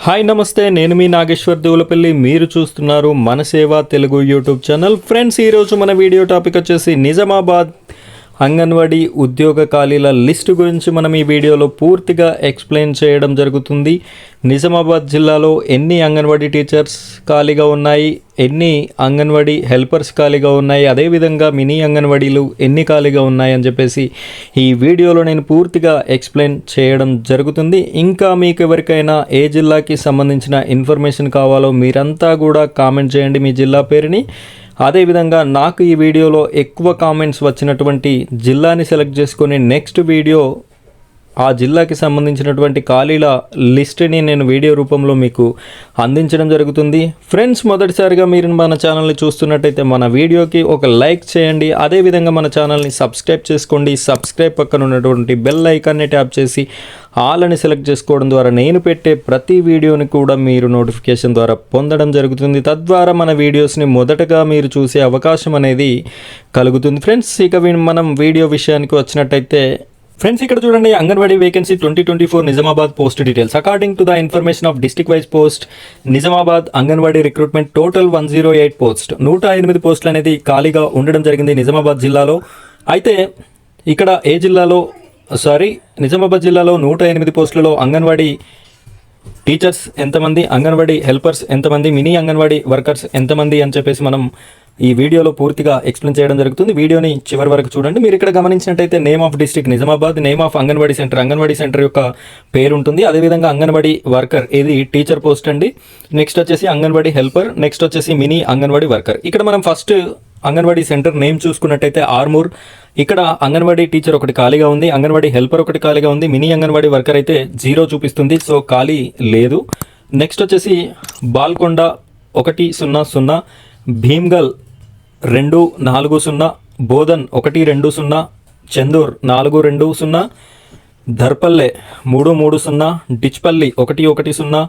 Hi నమస్తే, నేను మీ నాగేశ్వర్ దేవులపల్లి. మీరు చూస్తున్నారు మన సేవ తెలుగు యూట్యూబ్ ఛానల్. ఫ్రెండ్స్, ఈరోజు మన వీడియో టాపిక్ వచ్చేసి నిజామాబాద్ అంగన్వాడీ ఉద్యోగ ఖాళీల లిస్టు గురించి మనం ఈ వీడియోలో పూర్తిగా ఎక్స్ప్లెయిన్ చేయడం జరుగుతుంది. నిజామాబాద్ జిల్లాలో ఎన్ని అంగన్వాడీ టీచర్స్ ఖాళీగా ఉన్నాయి, ఎన్ని అంగన్వాడీ హెల్పర్స్ ఖాళీగా ఉన్నాయి, అదేవిధంగా మినీ అంగన్వాడీలు ఎన్ని ఖాళీగా ఉన్నాయి అని చెప్పేసి ఈ వీడియోలో నేను పూర్తిగా ఎక్స్ప్లెయిన్ చేయడం జరుగుతుంది. ఇంకా మీకు ఎవరికైనా ఏ జిల్లాకి సంబంధించిన ఇన్ఫర్మేషన్ కావాలో మీరంతా కూడా కామెంట్ చేయండి మీ జిల్లా పేరుని. అదేవిధంగా నాకు ఈ వీడియోలో ఎక్కువ కామెంట్స్ వచ్చినటువంటి జిల్లాని సెలెక్ట్ చేసుకొని నెక్స్ట్ వీడియో ఆ జిల్లాకి సంబంధించినటువంటి ఖాళీల లిస్ట్ని నేను వీడియో రూపంలో మీకు అందించడం జరుగుతుంది. ఫ్రెండ్స్, మొదటిసారిగా మీరు మన ఛానల్ని చూస్తున్నట్టయితే మన వీడియోకి ఒక లైక్ చేయండి. అదేవిధంగా మన ఛానల్ని సబ్స్క్రైబ్ చేసుకోండి. సబ్స్క్రైబ్ పక్కన ఉన్నటువంటి బెల్ ఐకాన్ని ట్యాప్ చేసి ఆల్ అని సెలెక్ట్ చేసుకోవడం ద్వారా నేను పెట్టే ప్రతి వీడియోని కూడా మీరు నోటిఫికేషన్ ద్వారా పొందడం జరుగుతుంది. తద్వారా మన వీడియోస్ని మొదటగా మీరు చూసే అవకాశం అనేది కలుగుతుంది. ఫ్రెండ్స్, ఇక మనం వీడియో విషయానికి వచ్చినట్టయితే ఫ్రెండ్స్, ఇక్కడ చూడండి, anganwadi vacancy 2024 Nizamabad post details. According to the information of district wise post Nizamabad anganwadi recruitment total 108 post, 108 పోస్టులు అనేది ఖాళీగా ఉండడం జరిగింది నిజామాబాద్ జిల్లాలో. అయితే ఇక్కడ నిజామాబాద్ జిల్లాలో 108 పోస్టులలో అంగన్వాడీ టీచర్స్ ఎంతమంది, అంగన్వాడీ హెల్పర్స్ ఎంతమంది, మినీ అంగన్వాడీ వర్కర్స్ ఎంతమంది అని చెప్పేసి మనం ఈ వీడియోలో పూర్తిగా ఎక్స్ప్లెయిన్ చేయడం జరుగుతుంది. వీడియోని చివరి వరకు చూడండి. మీరు ఇక్కడ గమనించినట్టయితే name of district Nizamabad, name of anganwadi centre యొక్క పేరు ఉంటుంది. అదేవిధంగా అంగన్వాడీ వర్కర్ ఇది టీచర్ పోస్ట్ అండి. నెక్స్ట్ వచ్చేసి అంగన్వాడీ హెల్పర్, నెక్స్ట్ వచ్చేసి మినీ అంగన్వాడీ వర్కర్. ఇక్కడ మనం ఫస్ట్ అంగన్వాడీ సెంటర్ నేమ్ చూసుకున్నట్టయితే ఆర్మూర్. ఇక్కడ అంగన్వాడీ టీచర్ ఒకటి ఖాళీగా ఉంది, అంగన్వాడీ హెల్పర్ ఒకటి ఖాళీగా ఉంది, మినీ అంగన్వాడీ వర్కర్ అయితే 0 చూపిస్తుంది, సో ఖాళీ లేదు. నెక్స్ట్ వచ్చేసి బాల్కొండ 100, భీమ్గల్ 240, బోధన్ 120, చందూర్ 420, ధర్పల్లె 330, డిచ్పల్లి 110,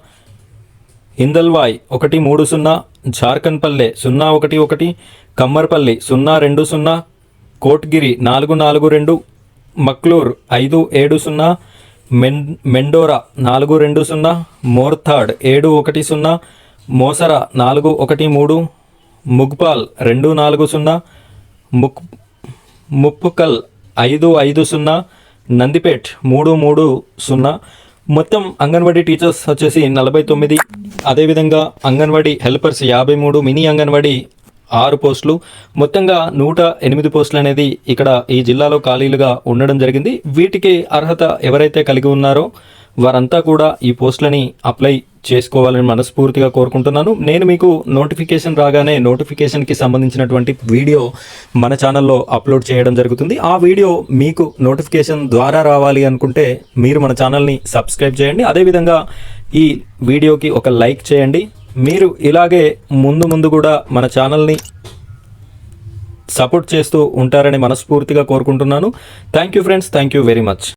ఇందల్వాయ్ 130, జార్కన్పల్లె 011, కమ్మర్పల్లి 020, కోట్గిరి 442, మక్లూర్ 570, మెండోరా 420, మోర్తాడ్ 710, మోసర 413, ముగ్పాల్ 240, ముప్పుకల్ 550, నందిపేట్ 330. మొత్తం అంగన్వాడీ టీచర్స్ వచ్చేసి 49. అదేవిధంగా అంగన్వాడీ హెల్పర్స్ 53, మినీ అంగన్వాడీ 6 పోస్టులు, మొత్తంగా 108 పోస్టులు అనేది ఇక్కడ ఈ జిల్లాలో ఖాళీలుగా ఉండడం జరిగింది. వీటికి అర్హత ఎవరైతే కలిగి ఉన్నారో వారంతా కూడా ఈ పోస్టులని అప్లై చేసుకోవాలని మనస్ఫూర్తిగా కోరుకుంటున్నాను. నేను మీకు నోటిఫికేషన్ రాగానే నోటిఫికేషన్కి సంబంధించినటువంటి వీడియో మన ఛానల్లో అప్లోడ్ చేయడం జరుగుతుంది. ఆ వీడియో మీకు నోటిఫికేషన్ ద్వారా రావాలి అనుకుంటే మీరు మన ఛానల్ని సబ్స్క్రైబ్ చేయండి. అదేవిధంగా ఈ వీడియోకి ఒక లైక్ చేయండి. మీరు ఇలాగే ముందు కూడా మన ఛానల్ని సపోర్ట్ చేస్తూ ఉంటారని మనస్ఫూర్తిగా కోరుకుంటున్నాను. Thank you friends, thank you very much.